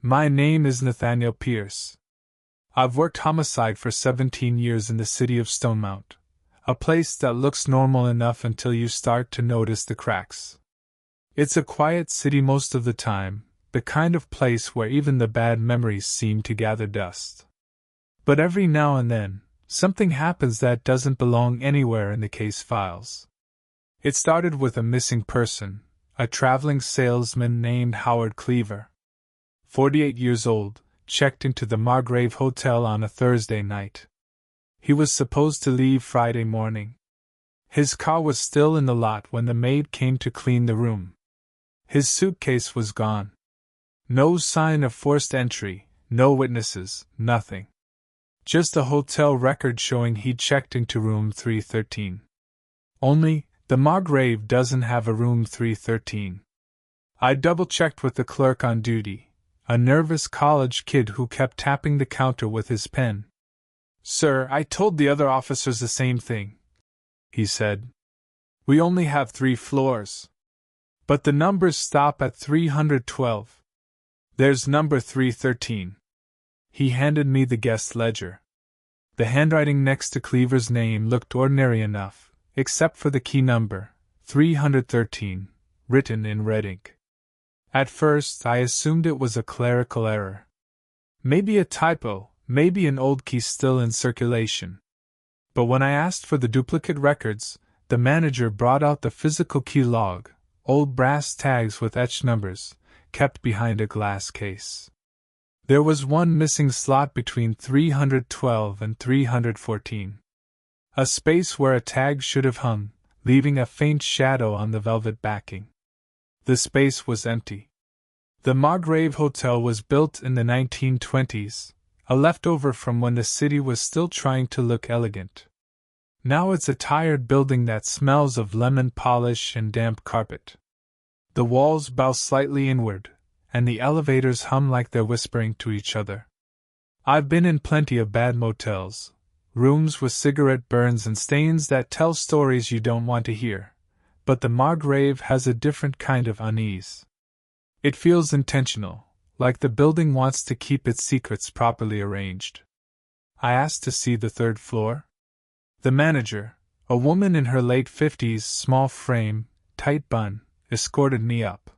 My name is Nathaniel Pierce. I've worked homicide for 17 years in the city of Stonemount, a place that looks normal enough until you start to notice the cracks. It's a quiet city most of the time, the kind of place where even the bad memories seem to gather dust. But every now and then, something happens that doesn't belong anywhere in the case files. It started with a missing person, a traveling salesman named Howard Cleaver. 48 years old, checked into the Margrave Hotel on a Thursday night. He was supposed to leave Friday morning. His car was still in the lot when the maid came to clean the room. His suitcase was gone. No sign of forced entry, no witnesses, nothing. Just a hotel record showing he'd checked into room 313. Only, the Margrave doesn't have a room 313. I double-checked with the clerk on duty, a nervous college kid who kept tapping the counter with his pen. "Sir, I told the other officers the same thing," he said. "We only have 3 floors. But the numbers stop at 312. There's number 313. He handed me the guest ledger. The handwriting next to Cleaver's name looked ordinary enough, except for the key number, 313, written in red ink. At first, I assumed it was a clerical error. Maybe a typo, maybe an old key still in circulation. But when I asked for the duplicate records, the manager brought out the physical key log, old brass tags with etched numbers, kept behind a glass case. There was one missing slot between 312 and 314. A space where a tag should have hung, leaving a faint shadow on the velvet backing. The space was empty. The Margrave Hotel was built in the 1920s, a leftover from when the city was still trying to look elegant. Now it's a tired building that smells of lemon polish and damp carpet. The walls bow slightly inward, and the elevators hum like they're whispering to each other. I've been in plenty of bad motels, rooms with cigarette burns and stains that tell stories you don't want to hear, but the Margrave has a different kind of unease. It feels intentional, like the building wants to keep its secrets properly arranged. I asked to see the 3rd floor. The manager, a woman in her late 50s, small frame, tight bun, escorted me up.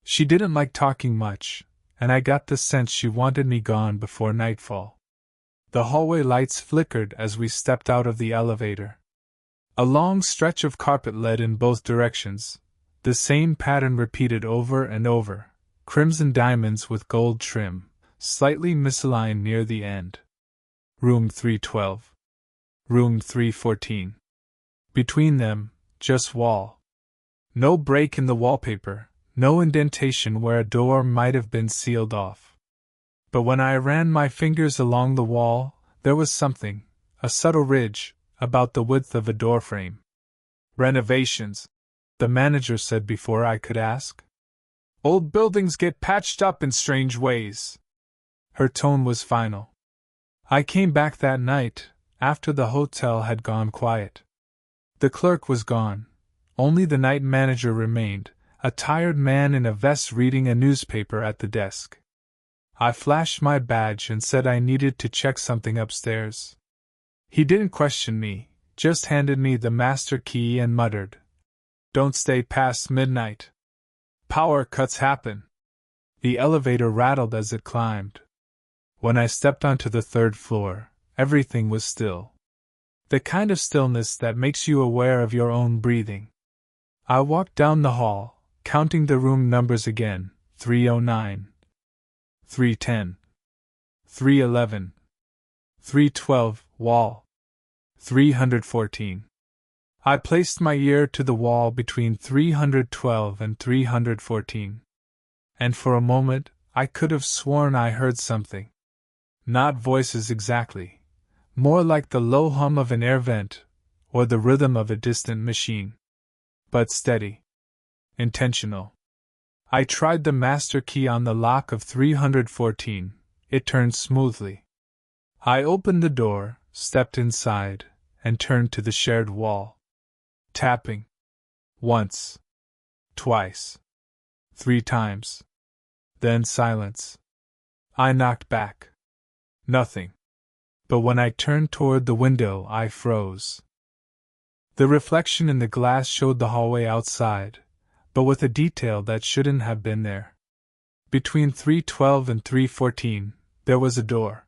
She didn't like talking much, and I got the sense she wanted me gone before nightfall. The hallway lights flickered as we stepped out of the elevator. A long stretch of carpet led in both directions, the same pattern repeated over and over, crimson diamonds with gold trim, slightly misaligned near the end. Room 312. Room 314. Between them, just wall. No break in the wallpaper, no indentation where a door might have been sealed off. But when I ran my fingers along the wall, there was something, a subtle ridge, about the width of a doorframe. "Renovations," the manager said before I could ask. "Old buildings get patched up in strange ways." Her tone was final. I came back that night, after the hotel had gone quiet. The clerk was gone. Only the night manager remained, a tired man in a vest reading a newspaper at the desk. I flashed my badge and said I needed to check something upstairs. He didn't question me, just handed me the master key and muttered, "Don't stay past midnight. Power cuts happen." The elevator rattled as it climbed. When I stepped onto the 3rd floor, everything was still. The kind of stillness that makes you aware of your own breathing. I walked down the hall, counting the room numbers again, 309, 310, 311, 312, wall, 314. I placed my ear to the wall between 312 and 314. And for a moment, I could have sworn I heard something. Not voices exactly, more like the low hum of an air vent, or the rhythm of a distant machine. But steady. Intentional. I tried the master key on the lock of 314. It turned smoothly. I opened the door, stepped inside, and turned to the shared wall. Tapping. Once. Twice. 3 times. Then silence. I knocked back. Nothing. But when I turned toward the window, I froze. The reflection in the glass showed the hallway outside, but with a detail that shouldn't have been there. Between 312 and 314, there was a door.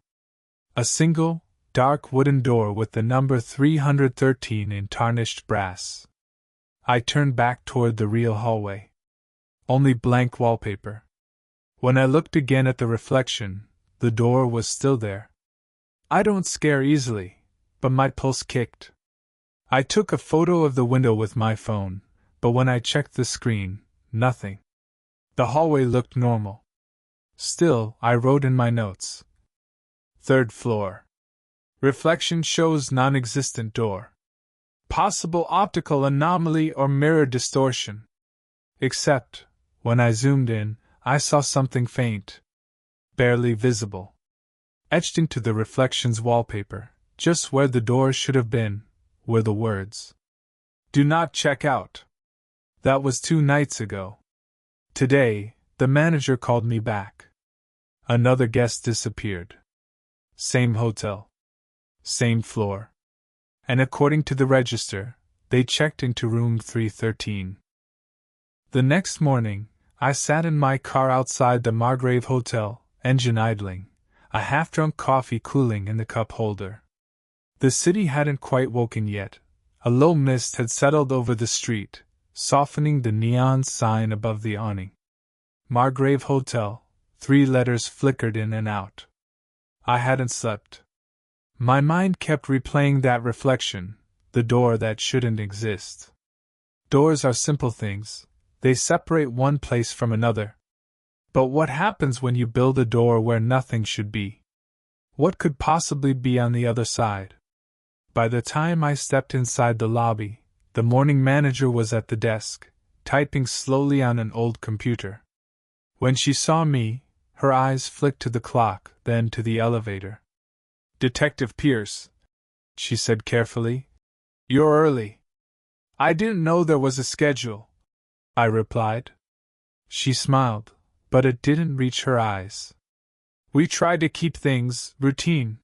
A single, dark wooden door with the number 313 in tarnished brass. I turned back toward the real hallway. Only blank wallpaper. When I looked again at the reflection, the door was still there. I don't scare easily, but my pulse kicked. I took a photo of the window with my phone, but when I checked the screen, nothing. The hallway looked normal. Still, I wrote in my notes. 3rd floor. Reflection shows non-existent door. Possible optical anomaly or mirror distortion. Except, when I zoomed in, I saw something faint. Barely visible. Etched into the reflection's wallpaper, just where the door should have been, were the words. Do not check out. That was 2 nights ago. Today, the manager called me back. Another guest disappeared. Same hotel. Same floor. And according to the register, they checked into room 313. The next morning, I sat in my car outside the Margrave Hotel, engine idling, a half-drunk coffee cooling in the cup holder. The city hadn't quite woken yet. A low mist had settled over the street, softening the neon sign above the awning. Margrave Hotel, 3 letters flickered in and out. I hadn't slept. My mind kept replaying that reflection, the door that shouldn't exist. Doors are simple things, they separate one place from another. But what happens when you build a door where nothing should be? What could possibly be on the other side? By the time I stepped inside the lobby, the morning manager was at the desk, typing slowly on an old computer. When she saw me, her eyes flicked to the clock, then to the elevator. Detective Pierce, she said carefully. You're early. I didn't know there was a schedule, I replied. She smiled, but it didn't reach her eyes. We try to keep things routine.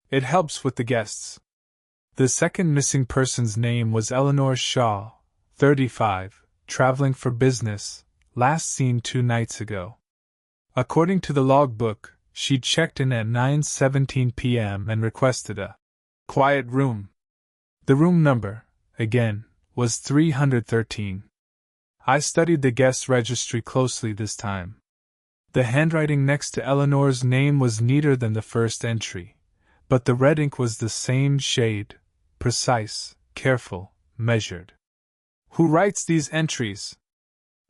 It helps with the guests. The second missing person's name was Eleanor Shaw, 35, traveling for business, last seen 2 nights ago. According to the logbook, she checked in at 9:17 p.m. and requested a quiet room. The room number, again, was 313. I studied the guest registry closely this time. The handwriting next to Eleanor's name was neater than the first entry, but the red ink was the same shade, precise, careful, measured. Who writes these entries?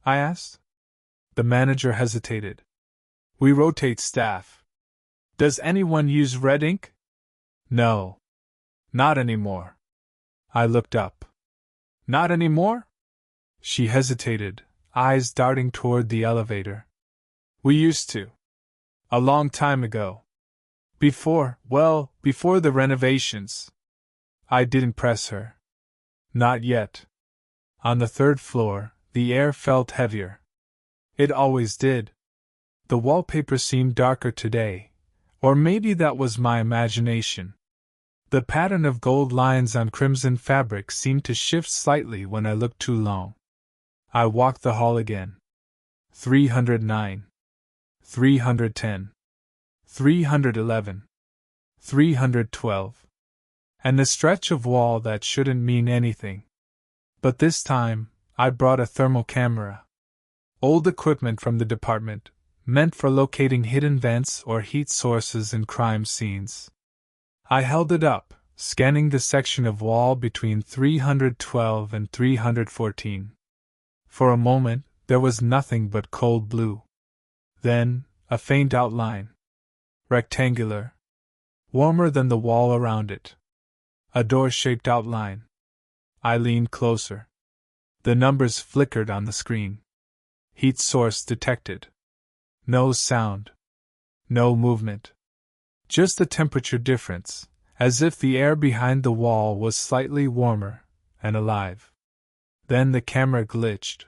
I asked. The manager hesitated. We rotate staff. Does anyone use red ink? No. Not anymore. I looked up. Not anymore? She hesitated, eyes darting toward the elevator. We used to. A long time ago. Before the renovations. I didn't press her. Not yet. On the 3rd floor, the air felt heavier. It always did. The wallpaper seemed darker today, or maybe that was my imagination. The pattern of gold lines on crimson fabric seemed to shift slightly when I looked too long. I walked the hall again. 309. 310. 311. 312. And the stretch of wall that shouldn't mean anything. But this time, I brought a thermal camera. Old equipment from the department, meant for locating hidden vents or heat sources in crime scenes. I held it up, scanning the section of wall between 312 and 314. For a moment, there was nothing but cold blue. Then, a faint outline. Rectangular. Warmer than the wall around it. A door-shaped outline. I leaned closer. The numbers flickered on the screen. Heat source detected. No sound. No movement. Just a temperature difference, as if the air behind the wall was slightly warmer and alive. Then the camera glitched.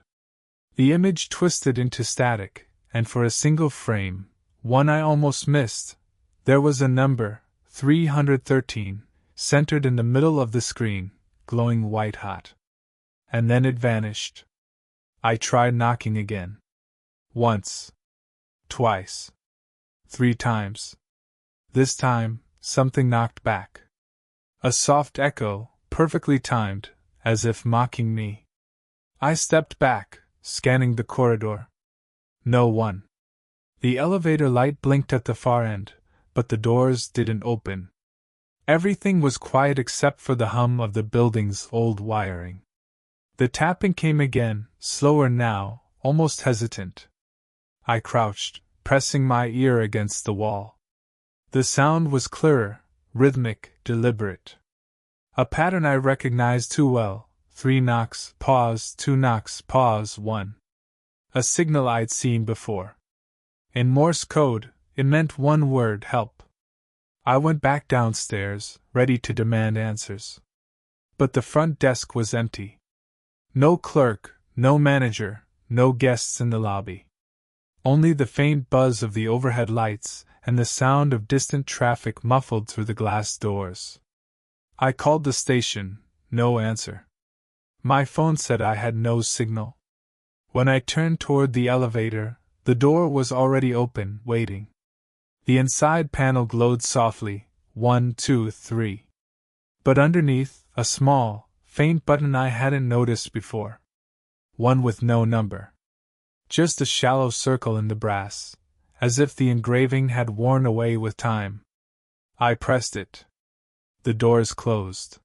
The image twisted into static, and for a single frame, one I almost missed. There was a number, 313, centered in the middle of the screen, glowing white hot. And then it vanished. I tried knocking again. Once. Twice. 3 times. This time, something knocked back. A soft echo, perfectly timed, as if mocking me. I stepped back, scanning the corridor. No one. The elevator light blinked at the far end, but the doors didn't open. Everything was quiet except for the hum of the building's old wiring. The tapping came again, slower now, almost hesitant. I crouched, pressing my ear against the wall. The sound was clearer, rhythmic, deliberate. A pattern I recognized too well: 3 knocks, pause, 2 knocks, pause, 1. A signal I'd seen before. In Morse code, it meant one word: help. I went back downstairs, ready to demand answers. But the front desk was empty. No clerk, no manager, no guests in the lobby. Only the faint buzz of the overhead lights and the sound of distant traffic muffled through the glass doors. I called the station, no answer. My phone said I had no signal. When I turned toward the elevator, the door was already open, waiting. The inside panel glowed softly, 1, 2, 3. But underneath, a small, faint button I hadn't noticed before. One with no number. Just a shallow circle in the brass, as if the engraving had worn away with time. I pressed it. The doors closed.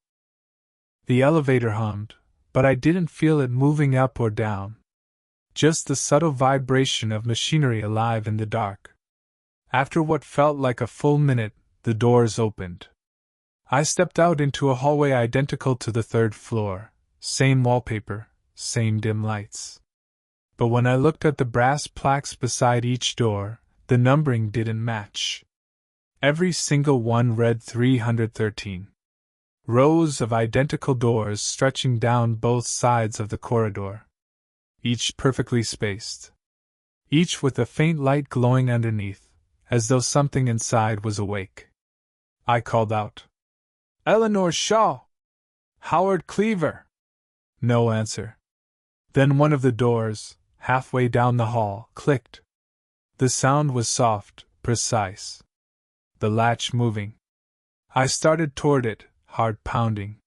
The elevator hummed, but I didn't feel it moving up or down. Just the subtle vibration of machinery alive in the dark. After what felt like a full minute, the doors opened. I stepped out into a hallway identical to the 3rd floor, same wallpaper, same dim lights. But when I looked at the brass plaques beside each door, the numbering didn't match. Every single one read 313. Rows of identical doors stretching down both sides of the corridor. Each perfectly spaced. Each with a faint light glowing underneath, as though something inside was awake. I called out, "Eleanor Shaw! Howard Cleaver!" No answer. Then one of the doors, halfway down the hall, clicked. The sound was soft, precise. The latch moving. I started toward it, heart pounding.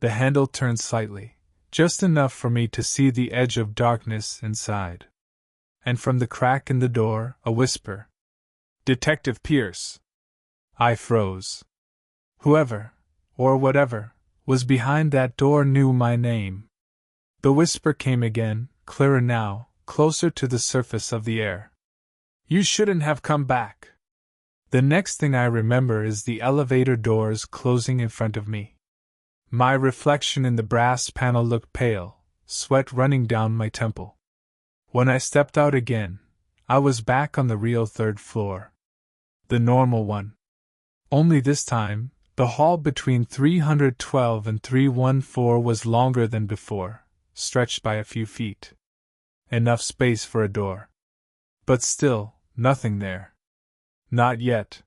The handle turned slightly, just enough for me to see the edge of darkness inside. And from the crack in the door, a whisper. "Detective Pierce." I froze. Whoever, or whatever, was behind that door knew my name. The whisper came again, clearer now, closer to the surface of the air. "You shouldn't have come back." The next thing I remember is the elevator doors closing in front of me. My reflection in the brass panel looked pale, sweat running down my temple. When I stepped out again, I was back on the real 3rd floor. The normal one. Only this time, the hall between 312 and 314 was longer than before, stretched by a few feet. Enough space for a door. But still, nothing there. Not yet.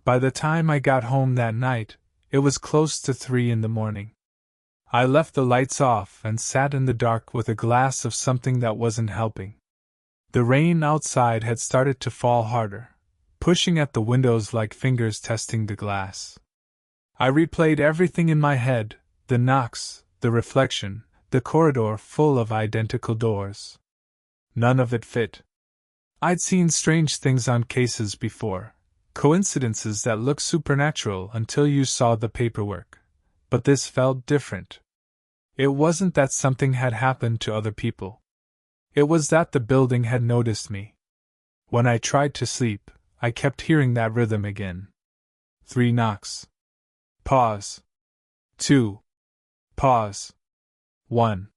By the time I got home that night, it was close to 3 in the morning. I left the lights off and sat in the dark with a glass of something that wasn't helping. The rain outside had started to fall harder, pushing at the windows like fingers testing the glass. I replayed everything in my head, the knocks, the reflection, the corridor full of identical doors. None of it fit. I'd seen strange things on cases before, coincidences that looked supernatural until you saw the paperwork, but this felt different. It wasn't that something had happened to other people. It was that the building had noticed me. When I tried to sleep, I kept hearing that rhythm again. 3 knocks. Pause. 2. Pause. 1.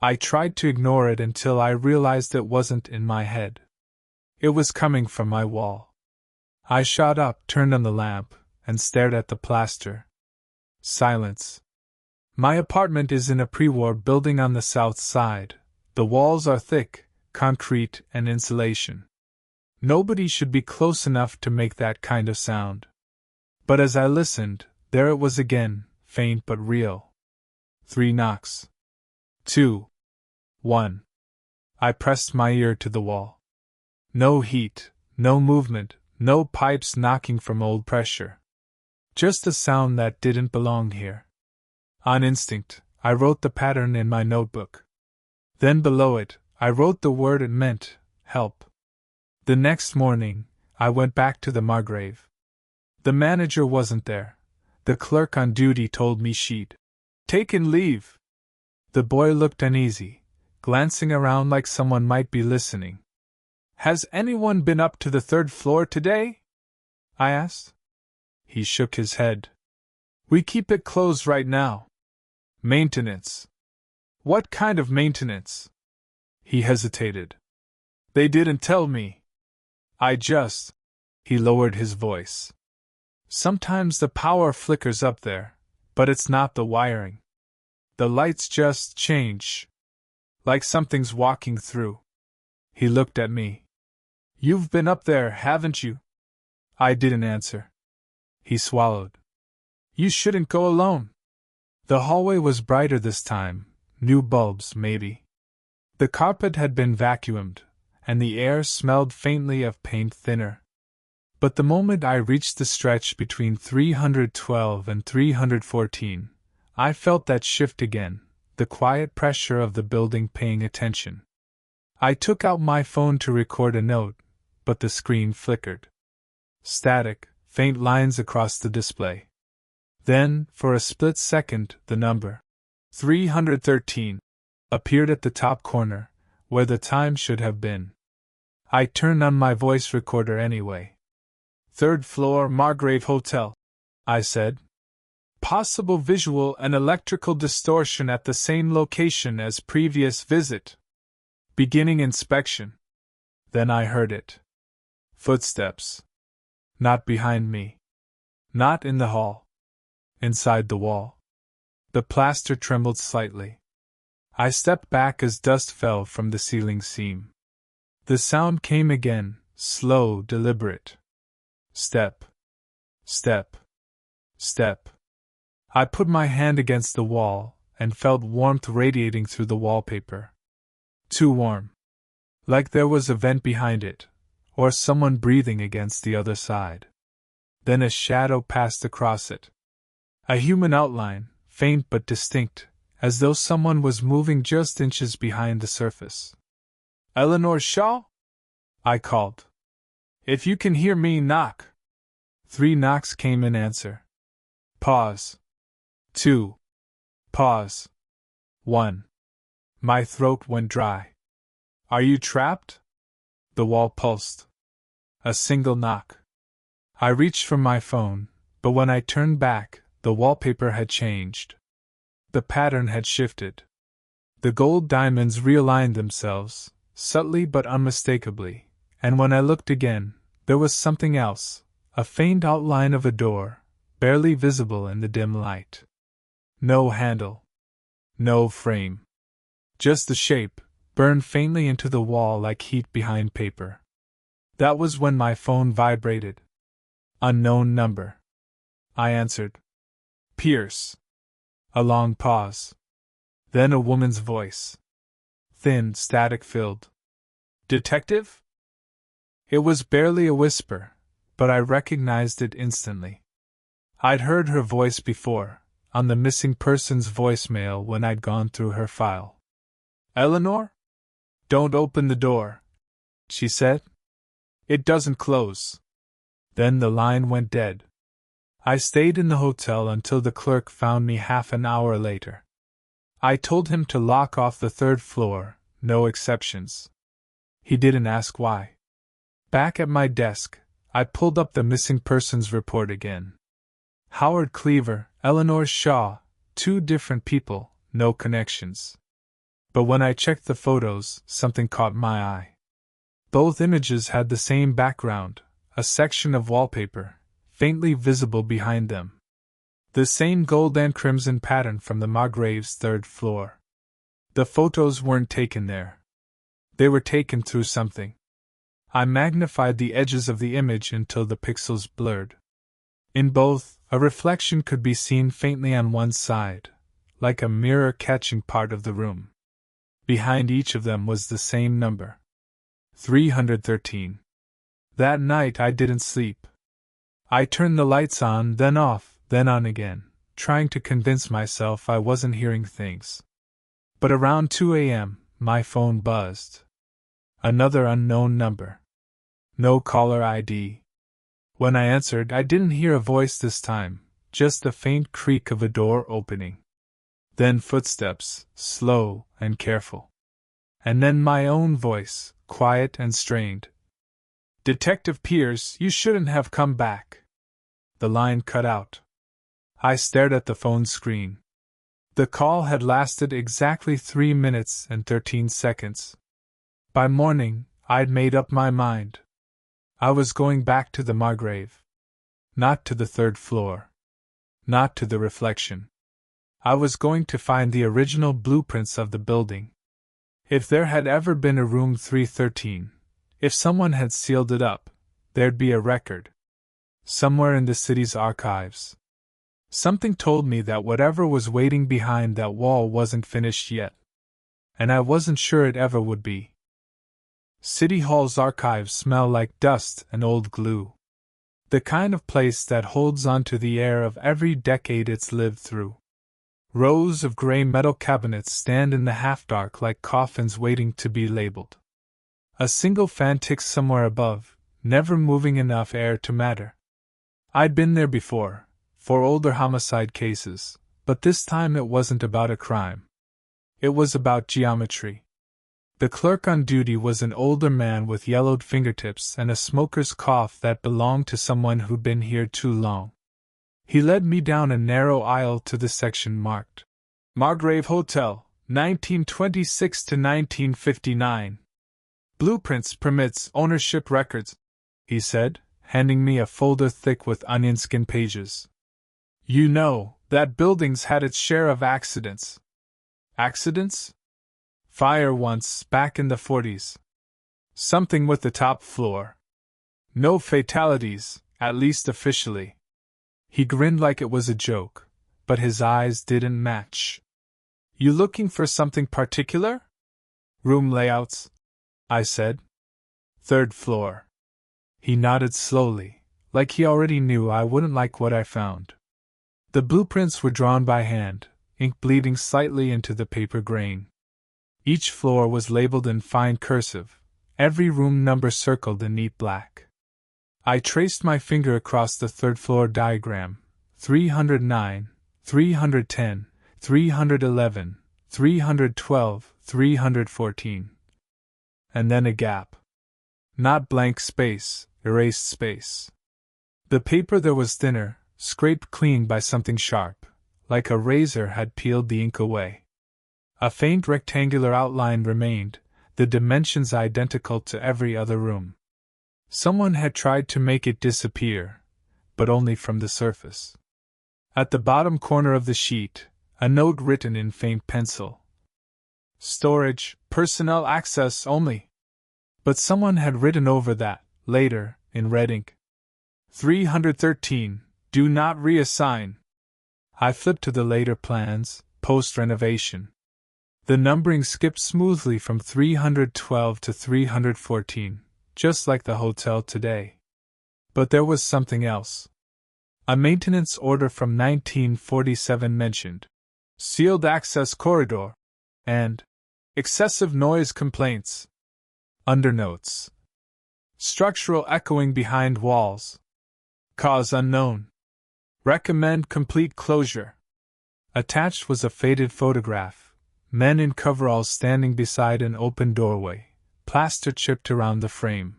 I tried to ignore it until I realized it wasn't in my head. It was coming from my wall. I shot up, turned on the lamp, and stared at the plaster. Silence. My apartment is in a pre-war building on the south side. The walls are thick, concrete and insulation. Nobody should be close enough to make that kind of sound. But as I listened, there it was again, faint but real. 3 knocks. 2. 1. I pressed my ear to the wall. No heat, no movement, no pipes knocking from old pressure. Just a sound that didn't belong here. On instinct, I wrote the pattern in my notebook. Then below it, I wrote the word it meant, help. The next morning, I went back to the Margrave. The manager wasn't there. The clerk on duty told me she'd taken leave. The boy looked uneasy, glancing around like someone might be listening. Has anyone been up to the 3rd floor today? I asked. He shook his head. We keep it closed right now. Maintenance. What kind of maintenance? He hesitated. They didn't tell me. He lowered his voice. Sometimes the power flickers up there, but it's not the wiring. The lights just change. Like something's walking through. He looked at me. You've been up there, haven't you? I didn't answer. He swallowed. You shouldn't go alone. The hallway was brighter this time, new bulbs, maybe. The carpet had been vacuumed, and the air smelled faintly of paint thinner. But the moment I reached the stretch between 312 and 314, I felt that shift again, the quiet pressure of the building paying attention. I took out my phone to record a note, but the screen flickered. Static, faint lines across the display. Then, for a split second, the number 313 appeared at the top corner, where the time should have been. I turned on my voice recorder anyway. 3rd floor, Margrave Hotel, I said. Possible visual and electrical distortion at the same location as previous visit. Beginning inspection. Then I heard it. Footsteps. Not behind me. Not in the hall. Inside the wall. The plaster trembled slightly. I stepped back as dust fell from the ceiling seam. The sound came again, slow, deliberate. Step. Step. Step. I put my hand against the wall and felt warmth radiating through the wallpaper. Too warm. Like there was a vent behind it, or someone breathing against the other side. Then a shadow passed across it. A human outline, faint but distinct, as though someone was moving just inches behind the surface. Eleanor Shaw? I called. If you can hear me, knock. 3 knocks came in answer. Pause. 2. Pause. 1. My throat went dry. Are you trapped? The wall pulsed. A single knock. I reached for my phone, but when I turned back, the wallpaper had changed. The pattern had shifted. The gold diamonds realigned themselves, subtly but unmistakably, and when I looked again, there was something else, a faint outline of a door, barely visible in the dim light. No handle. No frame. Just the shape, burned faintly into the wall like heat behind paper. That was when my phone vibrated. Unknown number. I answered. Pierce. A long pause. Then a woman's voice. Thin, static-filled. Detective? It was barely a whisper, but I recognized it instantly. I'd heard her voice before, on the missing person's voicemail when I'd gone through her file. Eleanor? Don't open the door, she said. It doesn't close. Then the line went dead. I stayed in the hotel until the clerk found me half an hour later. I told him to lock off the 3rd floor, no exceptions. He didn't ask why. Back at my desk, I pulled up the missing persons report again. Howard Cleaver, Eleanor Shaw, 2 different people, no connections. But when I checked the photos, something caught my eye. Both images had the same background, a section of wallpaper, faintly visible behind them. The same gold and crimson pattern from the Margrave's 3rd floor. The photos weren't taken there. They were taken through something. I magnified the edges of the image until the pixels blurred. In both, a reflection could be seen faintly on one side, like a mirror catching part of the room. Behind each of them was the same number. 313. That night I didn't sleep. I turned the lights on, then off, then on again, trying to convince myself I wasn't hearing things. But around 2 a.m., my phone buzzed. Another unknown number. No caller ID. When I answered, I didn't hear a voice this time, just the faint creak of a door opening. Then footsteps, slow and careful. And then my own voice, quiet and strained. "Detective Pierce, you shouldn't have come back." The line cut out. I stared at the phone screen. The call had lasted exactly 3 minutes and 13 seconds. By morning, I'd made up my mind. I was going back to the Margrave. Not to the 3rd floor. Not to the reflection. I was going to find the original blueprints of the building. If there had ever been a room 313, if someone had sealed it up, there'd be a record. Somewhere in the city's archives. Something told me that whatever was waiting behind that wall wasn't finished yet. And I wasn't sure it ever would be. City Hall's archives smell like dust and old glue. The kind of place that holds onto the air of every decade it's lived through. Rows of gray metal cabinets stand in the half-dark like coffins waiting to be labeled. A single fan ticks somewhere above, never moving enough air to matter. I'd been there before, for older homicide cases, but this time it wasn't about a crime. It was about geometry. The clerk on duty was an older man with yellowed fingertips and a smoker's cough that belonged to someone who'd been here too long. He led me down a narrow aisle to the section marked Margrave Hotel, 1926 to 1959. Blueprints, permits, ownership records, he said, handing me a folder thick with onion skin pages. You know, that building's had its share of accidents. Accidents? Fire once, back in the 40s. Something with the top floor. No fatalities, at least officially. He grinned like it was a joke, but his eyes didn't match. You looking for something particular? Room layouts, I said. 3rd floor. He nodded slowly, like he already knew I wouldn't like what I found. The blueprints were drawn by hand, ink bleeding slightly into the paper grain. Each floor was labeled in fine cursive, every room number circled in neat black. I traced my finger across the 3rd floor diagram: 309, 310, 311, 312, 314. And then a gap. Not blank space, erased space. The paper there was thinner, scraped clean by something sharp, like a razor had peeled the ink away. A faint rectangular outline remained, the dimensions identical to every other room. Someone had tried to make it disappear, but only from the surface. At the bottom corner of the sheet, a note written in faint pencil. Storage, personnel access only. But someone had written over that, later, in red ink. 313, do not reassign. I flipped to the later plans, post-renovation. The numbering skipped smoothly from 312 to 314, just like the hotel today. But there was something else. A maintenance order from 1947 mentioned sealed access corridor and excessive noise complaints. Undernotes. Structural echoing behind walls. Cause unknown. Recommend complete closure. Attached was a faded photograph. Men in coveralls standing beside an open doorway, plaster chipped around the frame.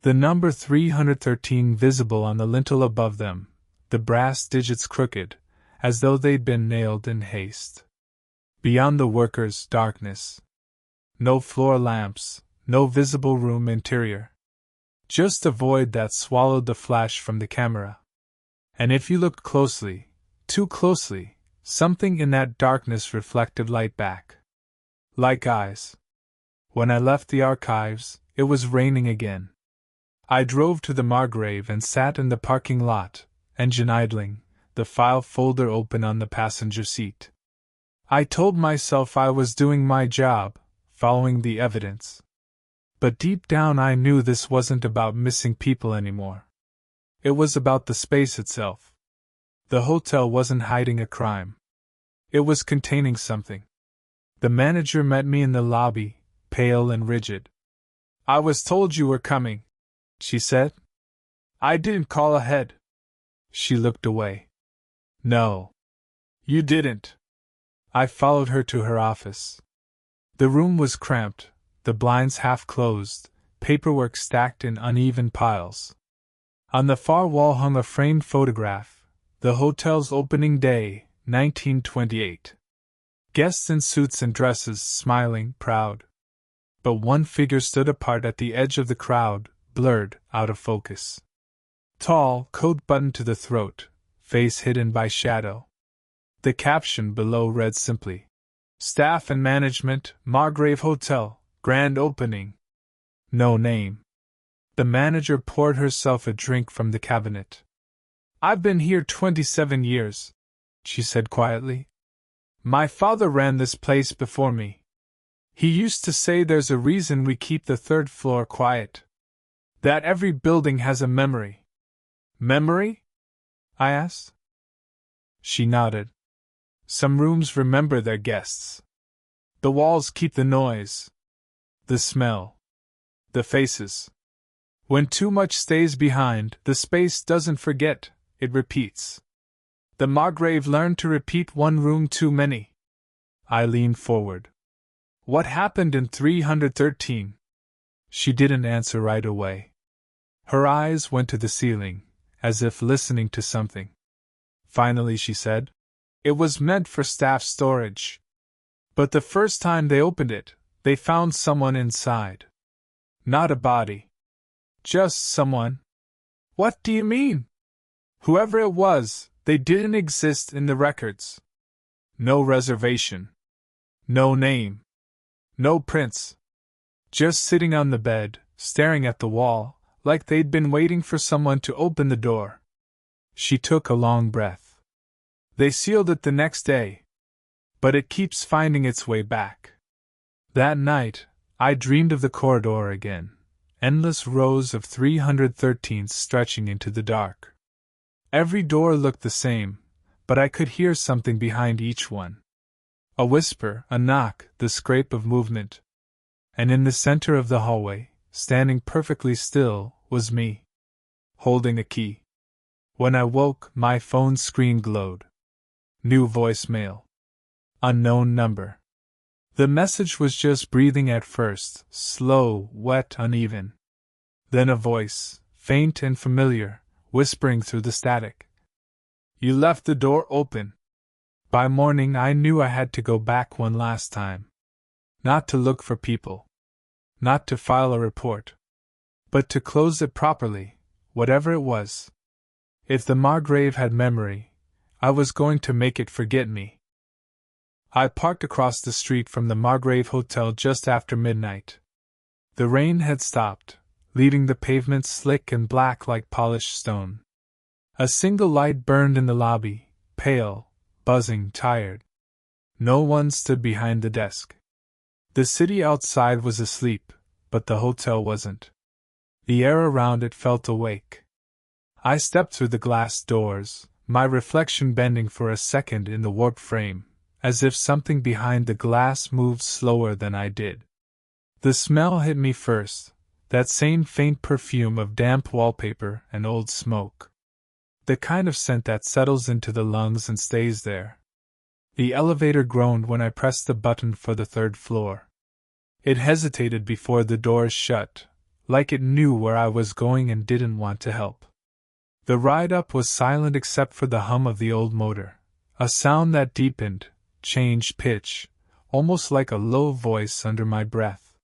The number 313 visible on the lintel above them, the brass digits crooked, as though they'd been nailed in haste. Beyond the workers, darkness. No floor lamps, no visible room interior. Just a void that swallowed the flash from the camera. And if you looked closely, too closely, something in that darkness reflected light back. Like eyes. When I left the archives, It was raining again. I drove to the Margrave and sat in the parking lot, engine idling, the file folder open on the passenger seat. I told myself I was doing my job, following the evidence. But deep down I knew this wasn't about missing people anymore. It was about the space itself. The hotel wasn't hiding a crime. It was containing something. The manager met me in the lobby, pale and rigid. "I was told you were coming," she said. "I didn't call ahead." She looked away. "No. You didn't." I followed her to her office. The room was cramped, the blinds half closed, paperwork stacked in uneven piles. On the far wall hung a framed photograph, the hotel's opening day, 1928. Guests in suits and dresses, smiling, proud. But one figure stood apart at the edge of the crowd, blurred, out of focus. Tall, coat buttoned to the throat, face hidden by shadow. The caption below read simply, "Staff and Management, Margrave Hotel, Grand Opening." No name. The manager poured herself a drink from the cabinet. "I've been here 27 years, she said quietly. "My father ran this place before me. He used to say there's a reason we keep the third floor quiet. That every building has a memory." "Memory?" I asked. She nodded. "Some rooms remember their guests. The walls keep the noise, the smell, the faces. When too much stays behind, the space doesn't forget, it repeats. The Margrave learned to repeat one room too many." I leaned forward. "What happened in 313? She didn't answer right away. Her eyes went to the ceiling, as if listening to something. Finally she said, "It was meant for staff storage. But the first time they opened it, they found someone inside. Not a body. Just someone." "What do you mean?" "Whoever it was, they didn't exist in the records. No reservation. No name. No prints. Just sitting on the bed, staring at the wall, like they'd been waiting for someone to open the door." She took a long breath. "They sealed it the next day. But it keeps finding its way back." That night, I dreamed of the corridor again, endless rows of 313s stretching into the dark. Every door looked the same, but I could hear something behind each one. A whisper, a knock, the scrape of movement. And in the center of the hallway, standing perfectly still, was me, holding a key. When I woke, my phone screen glowed. New voicemail. Unknown number. The message was just breathing at first, slow, wet, uneven. Then a voice, faint and familiar, whispering through the static. "You left the door open." By morning I knew I had to go back one last time. Not to look for people. Not to file a report. But to close it properly, whatever it was. If the Margrave had memory, I was going to make it forget me. I parked across the street from the Margrave Hotel just after midnight. The rain had stopped, leaving the pavement slick and black like polished stone. A single light burned in the lobby, pale, buzzing, tired. No one stood behind the desk. The city outside was asleep, but the hotel wasn't. The air around it felt awake. I stepped through the glass doors, my reflection bending for a second in the warped frame, as if something behind the glass moved slower than I did. The smell hit me first, that same faint perfume of damp wallpaper and old smoke. The kind of scent that settles into the lungs and stays there. The elevator groaned when I pressed the button for the third floor. It hesitated before the doors shut, like it knew where I was going and didn't want to help. The ride up was silent except for the hum of the old motor, a sound that deepened, changed pitch, almost like a low voice under my breath.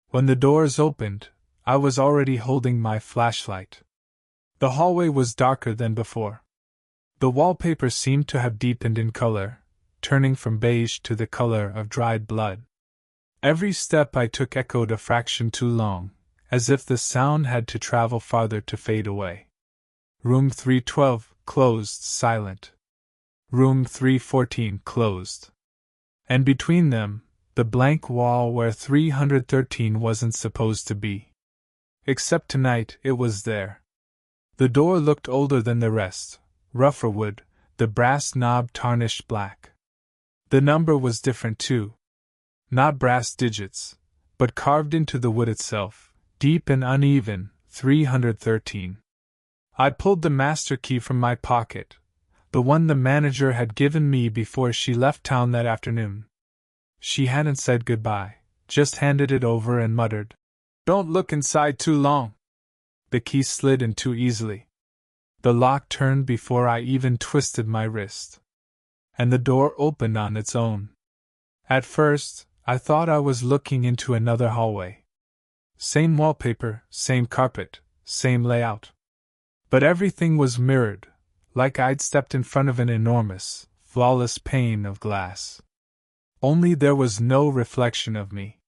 When the doors opened, I was already holding my flashlight. The hallway was darker than before. The wallpaper seemed to have deepened in color, turning from beige to the color of dried blood. Every step I took echoed a fraction too long, as if the sound had to travel farther to fade away. Room 312, closed, silent. Room 314, closed. And between them, the blank wall where 313 wasn't supposed to be. Except tonight, it was there. The door looked older than the rest, rougher wood, the brass knob tarnished black. The number was different too. Not brass digits, but carved into the wood itself, deep and uneven, 313. I pulled the master key from my pocket, the one the manager had given me before she left town that afternoon. She hadn't said goodbye, just handed it over and muttered, "Don't look inside too long." The key slid in too easily. The lock turned before I even twisted my wrist. And the door opened on its own. At first, I thought I was looking into another hallway. Same wallpaper, same carpet, same layout. But everything was mirrored, like I'd stepped in front of an enormous, flawless pane of glass. Only there was no reflection of me.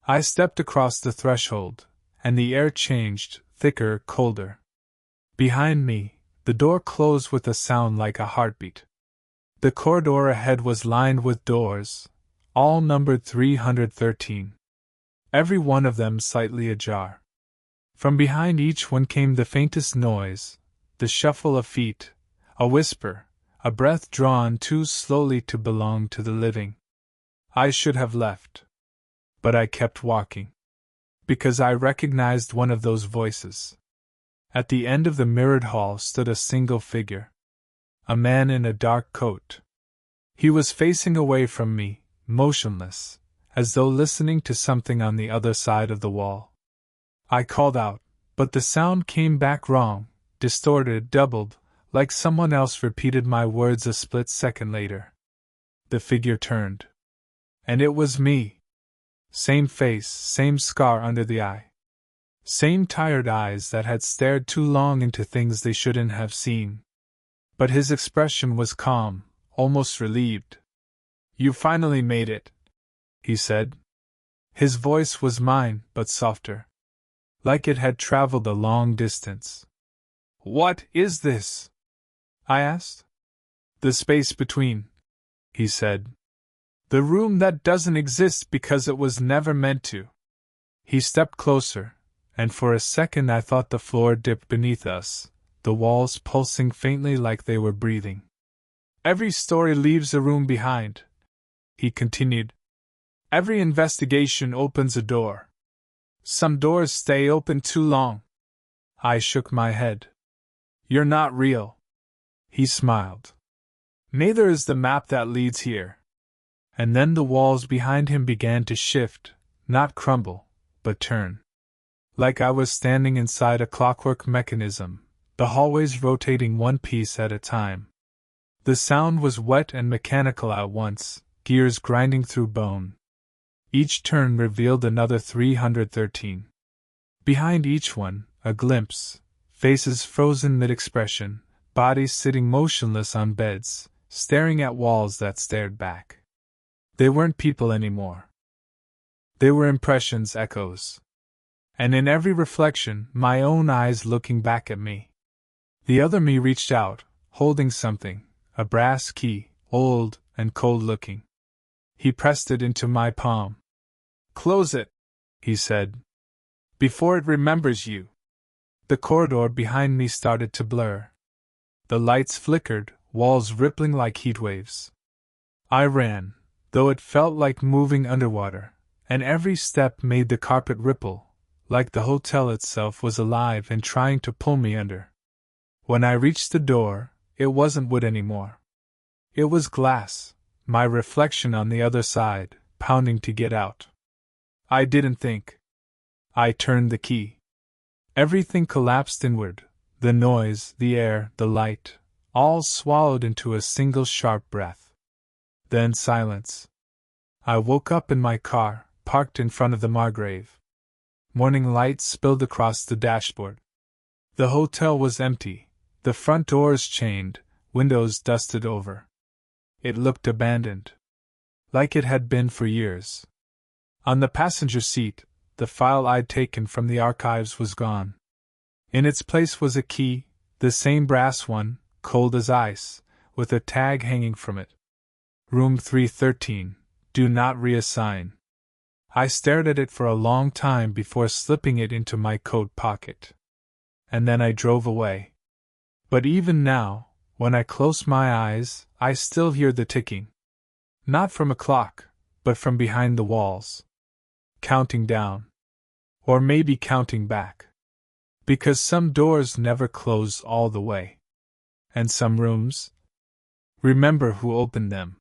I stepped across the threshold, and the air changed, thicker, colder. Behind me, the door closed with a sound like a heartbeat. The corridor ahead was lined with doors, all numbered 313. Every one of them slightly ajar. From behind each one came the faintest noise, the shuffle of feet, a whisper, a breath drawn too slowly to belong to the living. I should have left. But I kept walking. Because I recognized one of those voices. At the end of the mirrored hall stood a single figure. A man in a dark coat. He was facing away from me, motionless, as though listening to something on the other side of the wall. I called out, but the sound came back wrong, distorted, doubled, like someone else repeated my words a split second later. The figure turned. And it was me. Same face, same scar under the eye. Same tired eyes that had stared too long into things they shouldn't have seen. But his expression was calm, almost relieved. "You finally made it," he said. His voice was mine, but softer. Like it had traveled a long distance. "What is this?" I asked. "The space between," he said. "The room that doesn't exist because it was never meant to." He stepped closer, and for a second I thought the floor dipped beneath us, the walls pulsing faintly like they were breathing. "Every story leaves a room behind," he continued. "Every investigation opens a door. Some doors stay open too long." I shook my head. "You're not real." He smiled. "Neither is the map that leads here." And then the walls behind him began to shift, not crumble, but turn. Like I was standing inside a clockwork mechanism, the hallways rotating one piece at a time. The sound was wet and mechanical at once, gears grinding through bone. Each turn revealed another 313. Behind each one, a glimpse, faces frozen mid-expression, bodies sitting motionless on beds, staring at walls that stared back. They weren't people anymore. They were impressions, echoes. And in every reflection, my own eyes looking back at me. The other me reached out, holding something, a brass key, old and cold-looking. He pressed it into my palm. "Close it," he said, "before it remembers you." The corridor behind me started to blur. The lights flickered, walls rippling like heat waves. I ran, though it felt like moving underwater, and every step made the carpet ripple, like the hotel itself was alive and trying to pull me under. When I reached the door, it wasn't wood anymore. It was glass, my reflection on the other side, pounding to get out. I didn't think. I turned the key. Everything collapsed inward, the noise, the air, the light, all swallowed into a single sharp breath. Then silence. I woke up in my car, parked in front of the Margrave. Morning light spilled across the dashboard. The hotel was empty, the front doors chained, windows dusted over. It looked abandoned. Like it had been for years. On the passenger seat, the file I'd taken from the archives was gone. In its place was a key, the same brass one, cold as ice, with a tag hanging from it. Room 313, do not reassign. I stared at it for a long time before slipping it into my coat pocket. And then I drove away. But even now, when I close my eyes, I still hear the ticking. Not from a clock, but from behind the walls. Counting down. Or maybe counting back. Because some doors never close all the way. And some rooms? Remember who opened them.